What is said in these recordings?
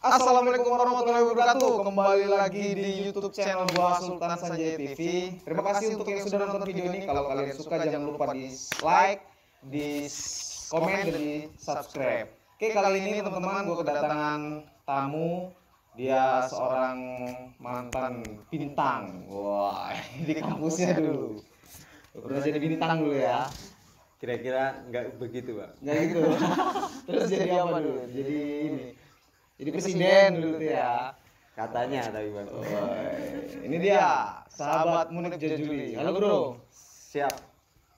Assalamualaikum warahmatullahi wabarakatuh. Kembali lagi di YouTube channel gua Sultan Sanjay TV. Terima kasih untuk yang sudah nonton video ini. Kalau kalian suka jangan lupa di like, di komen, dan di subscribe. Oke, kali ini teman-teman gua kedatangan tamu. Dia seorang mantan bintang. Wah, di kampusnya dulu. Pernah jadi bintang dulu ya. Kira-kira nggak begitu, Pak? Nggak gitu. Terus jadi apa dulu? Jadi ini. Jadi presiden dulu tuh ya. Katanya tapi Bang. Oh, ini dia sahabat Munib Jajuli. Halo bro. Siap.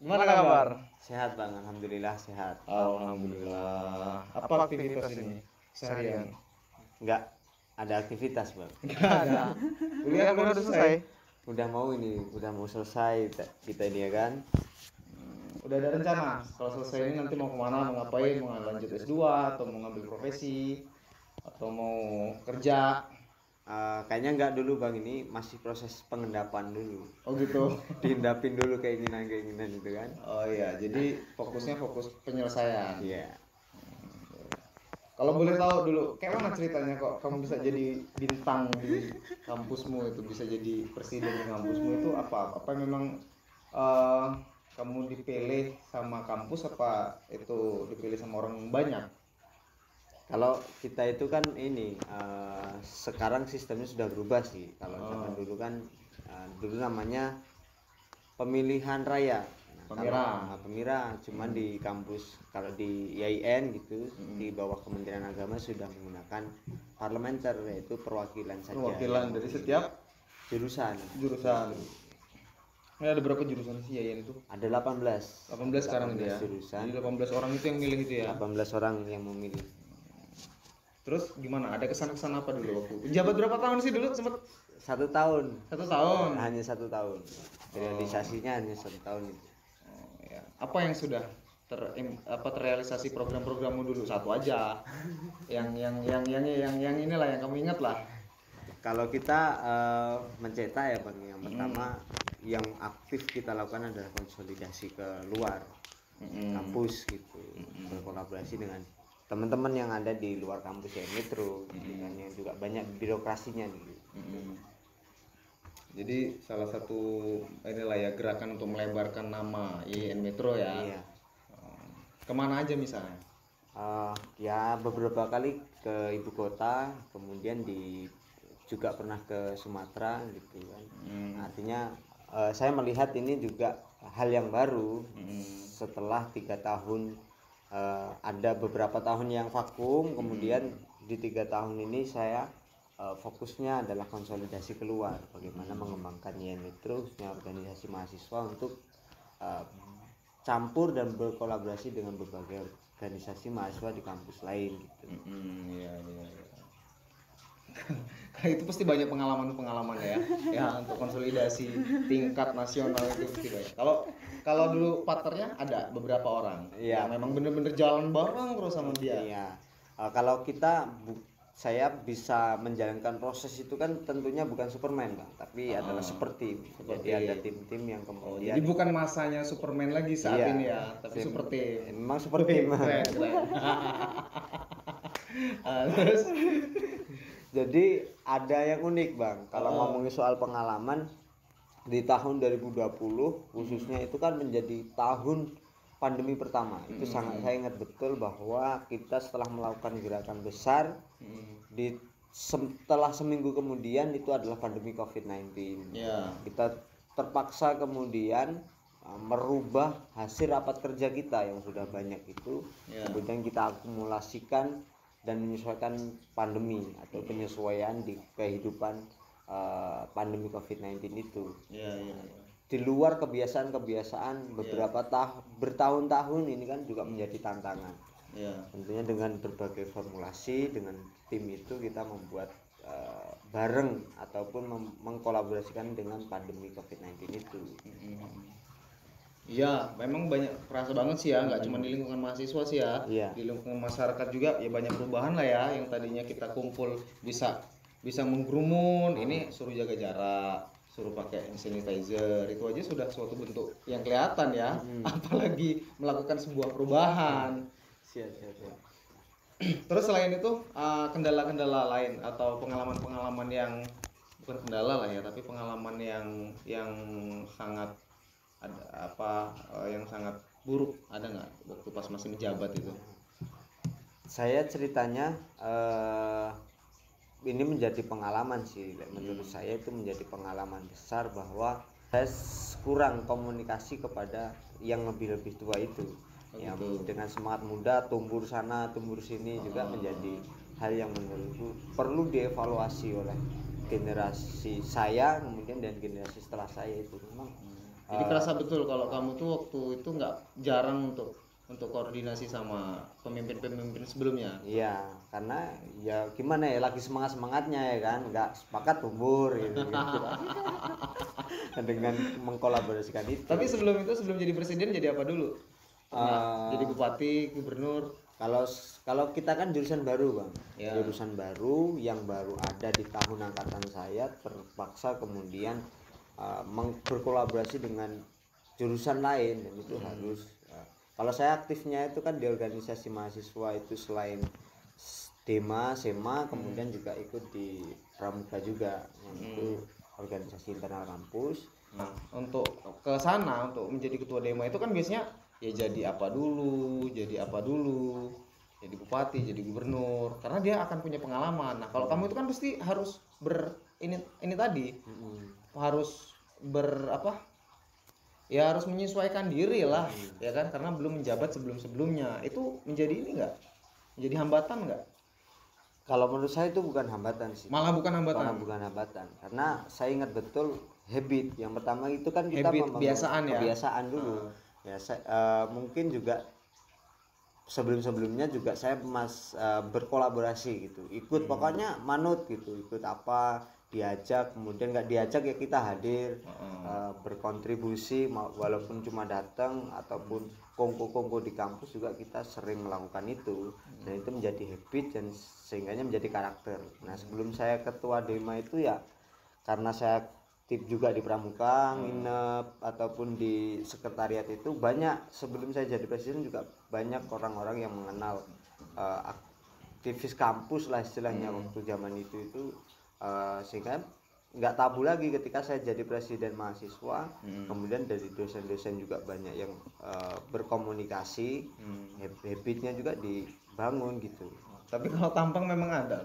Gimana kabar? Sehat Bang, alhamdulillah sehat. Alhamdulillah. Apa aktivitas ini seharian? Nggak ada aktivitas Bang. Nggak ada. Kuliah udah selesai. Udah mau selesai kita ini ya kan. Udah ada rencana. Kalau selesai ini nanti mau kemana? Mau ngapain? Mau lanjut S2 atau mau ngambil profesi? Atau mau kerja? Kayaknya nggak dulu Bang, ini masih proses pengendapan dulu. Oh gitu. Diendapin dulu keinginan itu kan. Oh iya, jadi fokus penyelesaian. Iya. Kalau boleh tahu dulu, kayak mana ceritanya kok kamu bisa jadi bintang di kampusmu itu, bisa jadi presiden di kampusmu itu apa? Apa memang kamu dipilih sama kampus, apa itu dipilih sama orang banyak? Kalau kita itu kan ini sekarang sistemnya sudah berubah sih. Kalau zaman dulu kan dulu namanya pemilihan raya. Pemirah cuman di kampus, kalau di IAIN gitu di bawah Kementerian Agama sudah menggunakan parlementer, yaitu perwakilan saja. Perwakilan dari setiap jurusan. Ini ada berapa jurusan sih IAIN itu? Ada 18 sekarang itu ya. Jurusan. Jadi 18 orang itu yang milih itu ya. 18 orang yang memilih. Terus gimana? Ada kesan-kesan apa dulu waktu? Jabat berapa tahun sih dulu sempat? 1 tahun. 1 tahun. Hanya 1 tahun. Realisasinya hanya 1 tahun itu. Ya. Apa yang sudah terrealisasi program-programmu dulu? Satu aja. Yang inilah yang kamu ingat lah. Kalau kita mencetak ya Bang, yang pertama yang aktif kita lakukan adalah konsolidasi ke luar kampus gitu, berkolaborasi dengan teman-teman yang ada di luar kampus ya, Metro dengan yang juga banyak birokrasinya gitu. Jadi salah satu inilah ya gerakan untuk melebarkan nama IAIN Metro ya. Iya. Kemana aja misalnya? Ya beberapa kali ke ibu kota, kemudian juga pernah ke Sumatera gitu kan. Artinya saya melihat ini juga hal yang baru setelah 3 tahun. Ada beberapa tahun yang vakum, kemudian di 3 tahun ini saya fokusnya adalah konsolidasi keluar, bagaimana mengembangkan IAIN Metro, khususnya organisasi mahasiswa untuk campur dan berkolaborasi dengan berbagai organisasi mahasiswa di kampus lain gitu. Iya. Itu pasti banyak pengalaman ya. Ya untuk konsolidasi tingkat nasional itu pasti banyak. Kalau dulu partnernya ada beberapa orang. Iya. Yang memang bener-bener jalan bareng terus sama dia. Iya. Kalau saya bisa menjalankan proses itu kan tentunya bukan Superman Bang, tapi adalah seperti jadi ada tim-tim yang kemudian. Jadi bukan masanya Superman lagi saat ini ya, tapi seperti. Memang seperti keren. Terus jadi ada yang unik Bang, kalau ngomongin soal pengalaman di tahun 2020 khususnya itu kan menjadi tahun pandemi pertama. Itu sangat saya ingat betul bahwa kita setelah melakukan gerakan besar setelah seminggu kemudian itu adalah pandemi COVID-19. Kita terpaksa kemudian merubah hasil rapat kerja kita yang sudah banyak itu, kemudian kita akumulasikan dan menyesuaikan pandemi atau penyesuaian di kehidupan pandemi COVID-19 itu. Di luar kebiasaan beberapa bertahun-tahun ini kan juga menjadi tantangan. Tentunya dengan berbagai formulasi dengan tim itu kita membuat bareng ataupun mengkolaborasikan dengan pandemi COVID-19 itu. Iya, memang banyak kerasa banget sih ya, nggak cuma di lingkungan mahasiswa sih ya, di lingkungan masyarakat juga ya banyak perubahan lah ya. Yang tadinya kita kumpul bisa mengkerumun, ini suruh jaga jarak, suruh pakai hand sanitizer, itu aja sudah suatu bentuk yang kelihatan ya. Apalagi melakukan sebuah perubahan. Siap. Terus selain itu kendala-kendala lain atau pengalaman-pengalaman yang bukan kendala lah ya, tapi pengalaman yang sangat ada yang sangat buruk ada nggak waktu pas masih menjabat itu? Saya ceritanya ini menjadi pengalaman sih, menurut saya itu menjadi pengalaman besar bahwa saya kurang komunikasi kepada yang lebih tua itu. Yang dengan semangat muda tumbur sana tumbur sini juga menjadi hal yang menurutku perlu dievaluasi oleh generasi saya kemudian dan generasi setelah saya itu memang. Jadi kerasa betul kalau kamu tuh waktu itu nggak jarang untuk koordinasi sama pemimpin-pemimpin sebelumnya. Iya, karena ya gimana ya, lagi semangatnya ya kan, nggak sepakat tumbur gitu. Dengan mengkolaborasikan itu. Tapi sebelum jadi presiden jadi apa dulu? Jadi bupati, gubernur. Kalau kita kan jurusan baru, Bang. Ya. Jurusan baru yang baru ada di tahun angkatan saya, terpaksa kemudian berkolaborasi dengan jurusan lain, dan itu harus kalau saya aktifnya itu kan di organisasi mahasiswa itu selain Dema, Sema, kemudian juga ikut di Pramuka juga, yang itu organisasi internal kampus. Nah, untuk ke sana untuk menjadi ketua Dema itu kan biasanya ya jadi apa dulu, jadi jadi bupati, jadi gubernur, karena dia akan punya pengalaman. Nah, kalau kamu itu kan pasti harus ini tadi harus ya harus menyesuaikan diri lah, ya kan, karena belum menjabat sebelumnya. Itu menjadi ini enggak? Menjadi hambatan enggak? Kalau menurut saya itu bukan hambatan sih. Malah bukan hambatan. Karena saya ingat betul habit. Yang pertama itu kan kita kebiasaan dulu. Ya, mungkin juga sebelumnya juga saya berkolaborasi gitu. Ikut pokoknya manut gitu, ikut apa diajak, kemudian nggak diajak ya kita hadir, berkontribusi walaupun cuma datang ataupun kongko di kampus juga kita sering melakukan itu, dan itu menjadi habit dan sehingganya menjadi karakter. Nah, sebelum saya ketua Dema itu ya karena saya aktif juga di Pramuka, nginep ataupun di sekretariat itu banyak. Sebelum saya jadi presiden juga banyak orang-orang yang mengenal aktivis kampus lah istilahnya waktu zaman itu sehingga nggak tabu lagi ketika saya jadi presiden mahasiswa. Kemudian dari dosen-dosen juga banyak yang berkomunikasi, habitnya juga dibangun gitu. Tapi kalau tampang memang ada.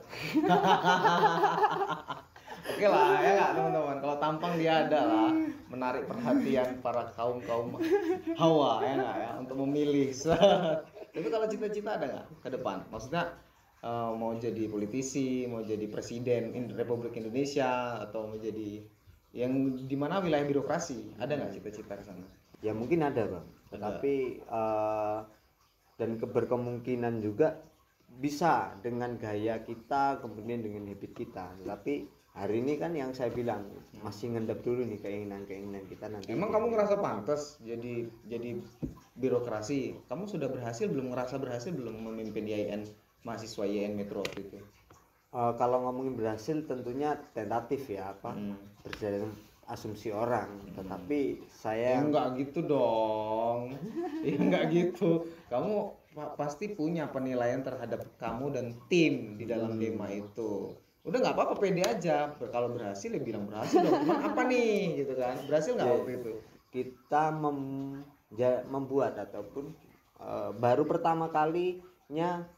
Oke lah ya nggak teman-teman, kalau tampang dia ada lah, menarik perhatian para kaum hawa ya nggak ya untuk memilih. Tapi kalau cita-cita ada nggak ke depan? Maksudnya mau jadi politisi, mau jadi presiden Republik Indonesia, atau mau jadi yang di mana wilayah birokrasi, ada nggak cita-cita ke sana? Ya mungkin ada, Bang. Tetapi dan berkemungkinan juga bisa dengan gaya kita, kemudian dengan habit kita. Tapi hari ini kan yang saya bilang masih ngendap dulu nih keinginan kita nanti. Emang kamu ngerasa pantas jadi birokrasi? Kamu sudah berhasil belum memimpin IAIN, mahasiswa IAIN Metro waktu itu? Kalau ngomongin berhasil tentunya tentatif ya, berdasarkan asumsi orang. Tetapi saya enggak gitu dong. Enggak gitu. Kamu pasti punya penilaian terhadap kamu dan tim di dalam Dema itu. Udah nggak apa-apa, pede aja. Kalau berhasil ya bilang berhasil dong. Cuman apa nih gitu kan? Berhasil nggak waktu itu? Kita membuat ataupun baru pertama kalinya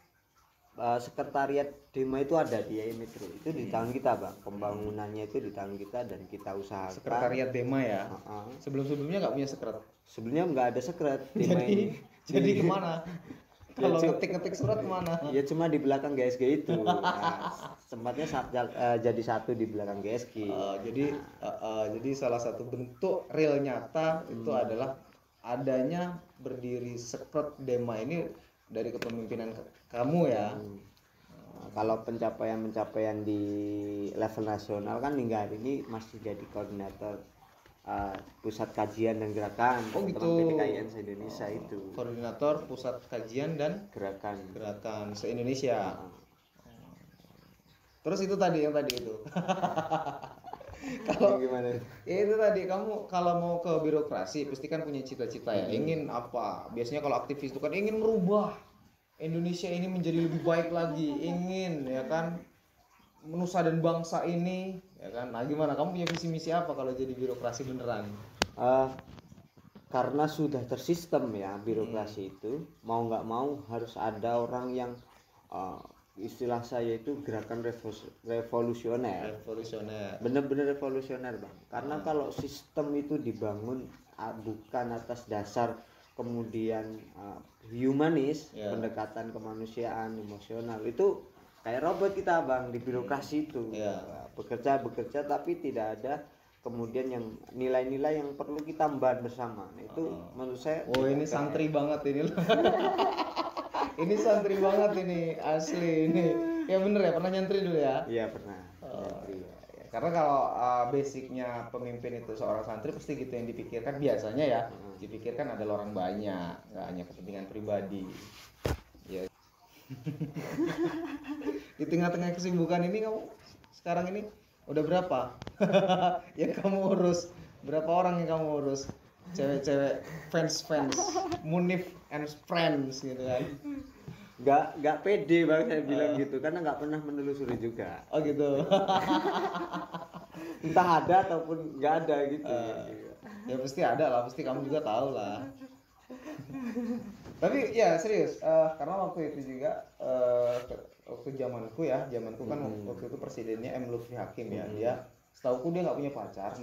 sekretariat Dema itu ada di IAIN Metro. Itu di tangan kita, Bang. Pembangunannya itu di tangan kita dan kita usahakan. Sekretariat Dema ya. Sebelumnya nggak punya sekret. Sebelumnya nggak ada sekret Dema ini. Jadi kemana? Kalau ngetik surat kemana? Ya cuma di belakang GSG itu. Tempatnya jadi satu di belakang GSG. Jadi salah satu bentuk real nyata itu adalah adanya berdiri sekret Dema ini dari kepemimpinan kamu ya. Kalau pencapaian di level nasional kan hingga hari ini masih jadi koordinator pusat kajian dan gerakan PDKIN se-Indonesia itu. Koordinator pusat kajian dan gerakan se-Indonesia. Terus itu tadi itu. Kalau gimana? Ya itu tadi, kamu kalau mau ke birokrasi pasti kan punya cita-cita ya. Ingin apa? Biasanya kalau aktivis itu kan ingin merubah Indonesia ini menjadi lebih baik lagi, ingin ya kan menusa dan bangsa ini ya kan. Nah gimana, kamu punya visi misi apa kalau jadi birokrasi beneran? Karena sudah tersistem ya birokrasi itu, mau nggak mau harus ada orang yang istilah saya itu gerakan revolusioner. Bener-bener revolusioner bang. Karena kalau sistem itu dibangun bukan atas dasar kemudian humanis, pendekatan kemanusiaan, emosional, itu kayak robot kita bang di birokrasi itu. Bekerja tapi tidak ada kemudian yang nilai-nilai yang perlu kita bahas bersama. Nah, itu menurut saya ini santri banget ini loh. Ini santri banget ini, asli ini. Ya bener ya, pernah nyantri dulu ya? Iya pernah. Karena kalau basicnya pemimpin itu seorang santri pasti gitu yang dipikirkan biasanya ya. Dipikirkan adalah orang banyak, nggak hanya kepentingan pribadi. Ya. Di tengah-tengah kesibukan ini kamu sekarang ini udah berapa? Yang kamu urus? Berapa orang yang kamu urus? Cewek-cewek fans Munif and friends gitu kan. Nggak pede bang saya bilang gitu karena nggak pernah menelusuri juga. Oh gitu. Entah ada ataupun nggak ada gitu. Ya pasti ada lah, pasti kamu juga tahu lah. Tapi ya serius, karena waktu itu juga waktu zamanku kan waktu itu presidennya M. Lutfi Hakim ya. Dia setauku dia nggak punya pacar,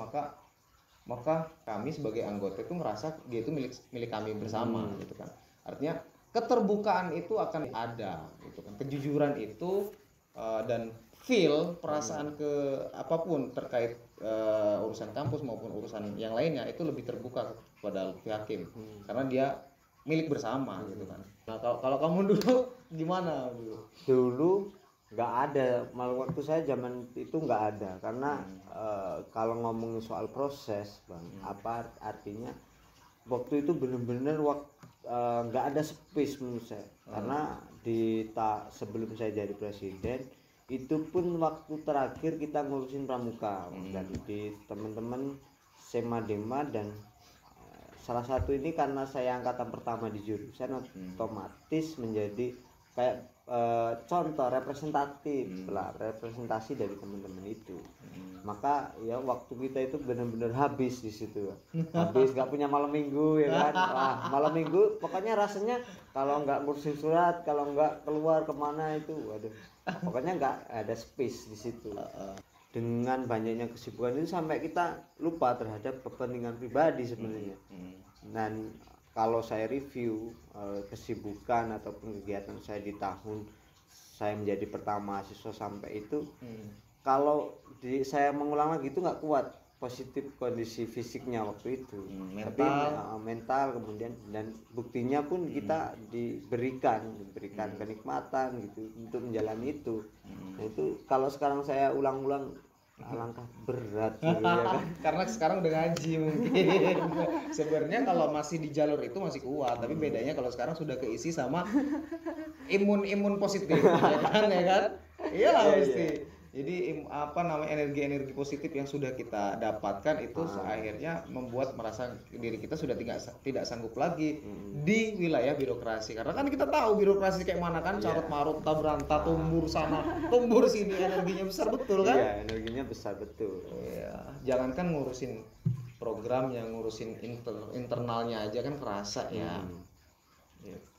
maka kami sebagai anggota itu ngerasa dia itu milik kami bersama gitu kan. Artinya keterbukaan itu akan ada gitu kan. Kejujuran itu dan feel perasaan ke apapun terkait urusan kampus maupun urusan yang lainnya itu lebih terbuka kepada Lutfi Hakim karena dia milik bersama gitu kan. Nah kalau kamu dulu gimana dulu? Dulu nggak ada, malah waktu saya zaman itu nggak ada karena kalau ngomongin soal proses bang, apa artinya waktu itu bener-bener nggak ada space menurut saya karena sebelum saya jadi presiden itu pun waktu terakhir kita ngurusin pramuka dan di teman-teman Sema Dema dan salah satu ini karena saya angkatan pertama di jurusan otomatis menjadi kayak contoh representasi dari teman-teman itu. Maka ya waktu kita itu benar-benar habis di situ. Habis nggak punya malam minggu ya kan. Wah, malam minggu pokoknya rasanya kalau nggak ngurusin surat, kalau nggak keluar kemana itu waduh. Pokoknya nggak ada space di situ. Dengan banyaknya kesibukan itu sampai kita lupa terhadap kepentingan pribadi sebenarnya. Dan kalau saya review kesibukan ataupun kegiatan saya di tahun saya menjadi pertama mahasiswa sampai itu, kalau saya mengulang lagi itu nggak kuat positif kondisi fisiknya waktu itu, tapi mental kemudian dan buktinya pun kita diberikan kenikmatan gitu untuk menjalani itu. Nah, itu kalau sekarang saya ulang-ulang alangkah berat gitu ya kan. Karena sekarang udah ngaji mungkin. Sebenarnya kalau masih di jalur itu masih kuat, tapi bedanya kalau sekarang sudah keisi sama imun positif ya kan. Iyalah pasti. Jadi energi positif yang sudah kita dapatkan itu akhirnya membuat merasa diri kita sudah tidak sanggup lagi di wilayah birokrasi. Karena kan kita tahu birokrasi kayak mana kan, carut marut, tabranta, tumbur sana, tumbur sini, energinya besar betul kan? Iya, energinya besar betul. Iya, jangankan ngurusin program, yang ngurusin internalnya aja kan kerasa ya. Gitu.